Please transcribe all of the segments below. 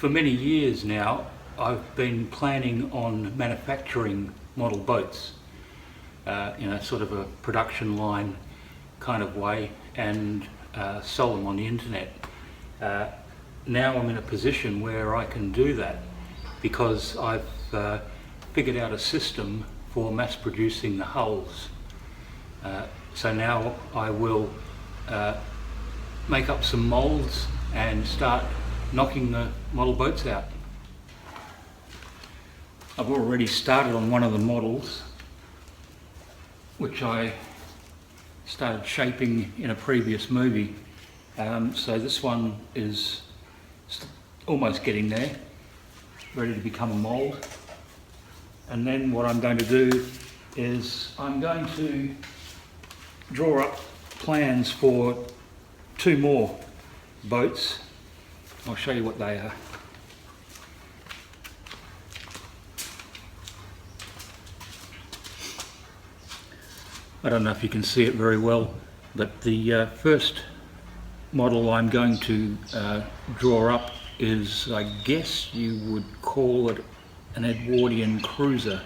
For many years now, I've been planning on manufacturing model boats in a sort of a production line kind of way and sell them on the internet. Now I'm in a position where I can do that because I've figured out a system for mass producing the hulls. So now I will make up some moulds and start knocking the model boats out. I've already started on one of the models, which I started shaping in a previous movie. So this one is almost getting there, ready to become a mould. And then what I'm going to do is I'm going to draw up plans for 2 more boats. I'll show you what they are. I don't know if you can see it very well, but the first model I'm going to draw up is, I guess you would call it an Edwardian cruiser.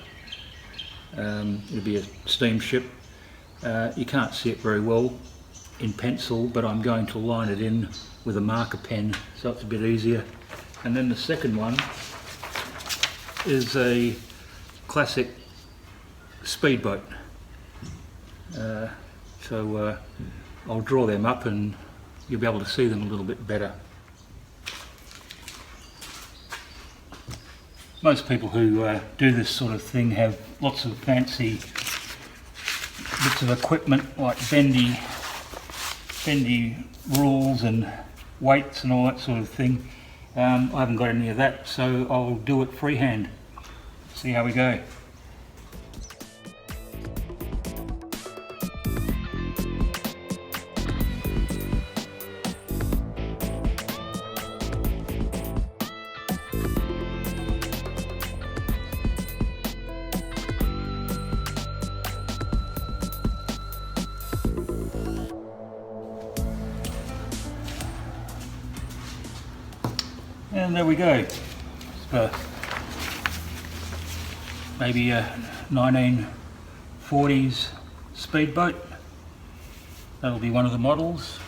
It'll be a steamship. You can't see it very well in pencil, but I'm going to line it in with a marker pen so it's a bit easier. And then the second one is a classic speedboat. So I'll draw them up and you'll be able to see them a little bit better. Most people who do this sort of thing have lots of fancy bits of equipment like bendy rules and weights and all that sort of thing. I haven't got any of that, so I'll do it freehand. See how we go. And there we go. So maybe a 1940s speedboat. That'll be one of the models.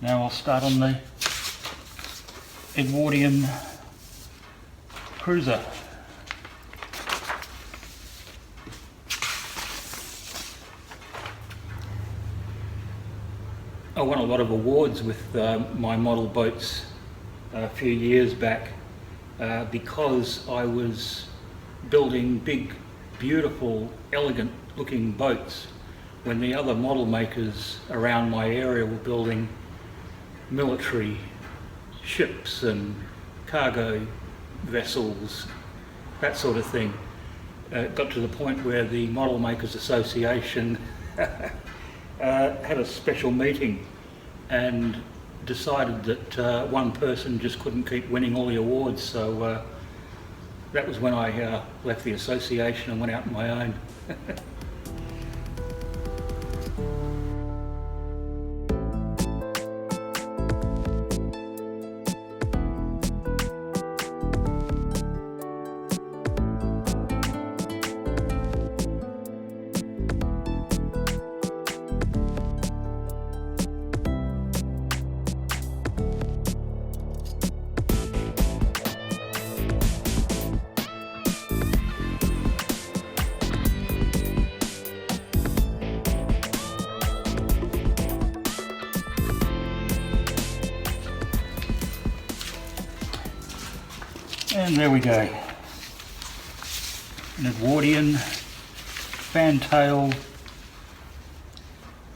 Now I'll start on the Edwardian cruiser. I won a lot of awards with my model boats a few years back because I was building big, beautiful, elegant looking boats when the other model makers around my area were building military ships and cargo vessels, that sort of thing. It got to the point where the Model Makers Association had a special meeting and decided that one person just couldn't keep winning all the awards, so that was when I left the association and went out on my own. And there we go, an Edwardian fantail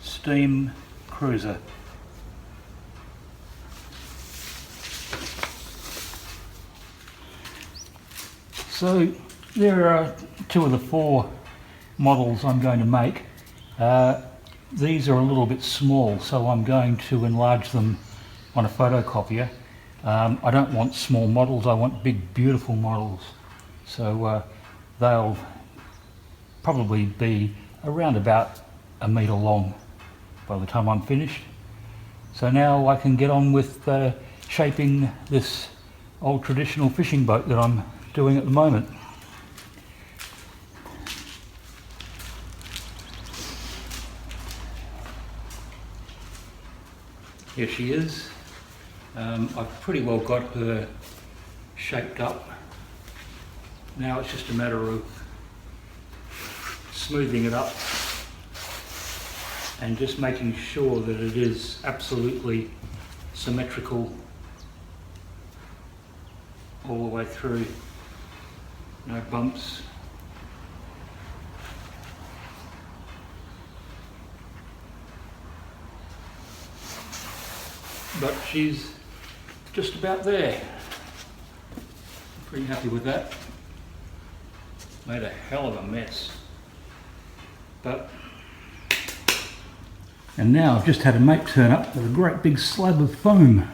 steam cruiser. So there are 2 of the 4 models I'm going to make. These are a little bit small, so I'm going to enlarge them on a photocopier. I don't want small models, I want big, beautiful models. So they'll probably be around about 1 metre long by the time I'm finished. So now I can get on with shaping this old traditional fishing boat that I'm doing at the moment. Here she is. I've pretty well got her shaped up. Now it's just a matter of smoothing it up and just making sure that it is absolutely symmetrical all the way through. No bumps. But she's just about there. Pretty happy with that. Made a hell of a mess. And now I've just had a mate turn up with a great big slab of foam.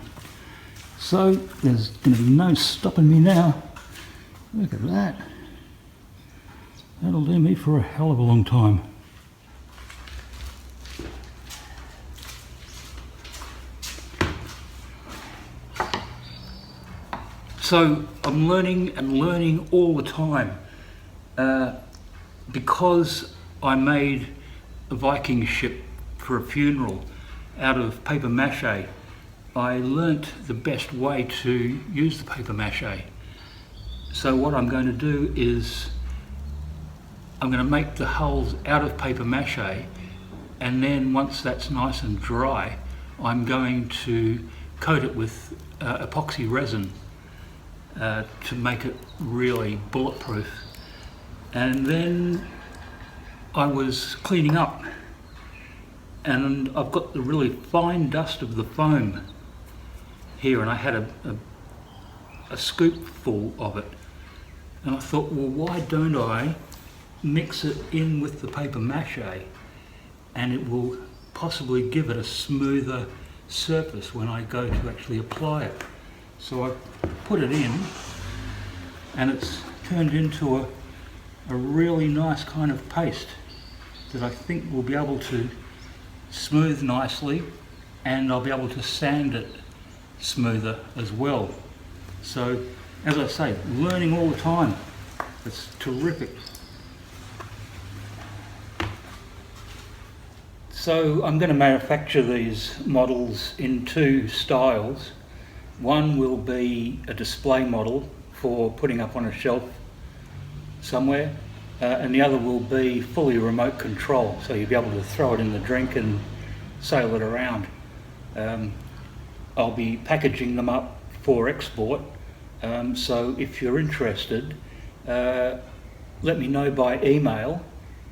So there's going to be no stopping me now. Look at that. That'll do me for a hell of a long time. So I'm learning and learning all the time. Because I made a Viking ship for a funeral out of paper mache, I learnt the best way to use the paper mache. So what I'm going to do is I'm going to make the hulls out of paper mache, and then once that's nice and dry, I'm going to coat it with epoxy resin to make it really bulletproof. And then I was cleaning up, and I've got the really fine dust of the foam here, and I had a scoop full of it, and I thought, well, why don't I mix it in with the paper mache, and it will possibly give it a smoother surface when I go to actually apply it. So I put it in, and it's turned into a really nice kind of paste that I think will be able to smooth nicely, and I'll be able to sand it smoother as well. So, as I say, learning all the time. It's terrific. So I'm going to manufacture these models in two styles. One will be a display model for putting up on a shelf somewhere, and the other will be fully remote control, so you'll be able to throw it in the drink and sail it around. I'll be packaging them up for export, so if you're interested, let me know by email,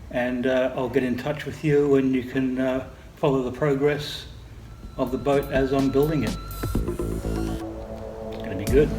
and I'll get in touch with you, and you can follow the progress of the boat as I'm building it. It's going to be good.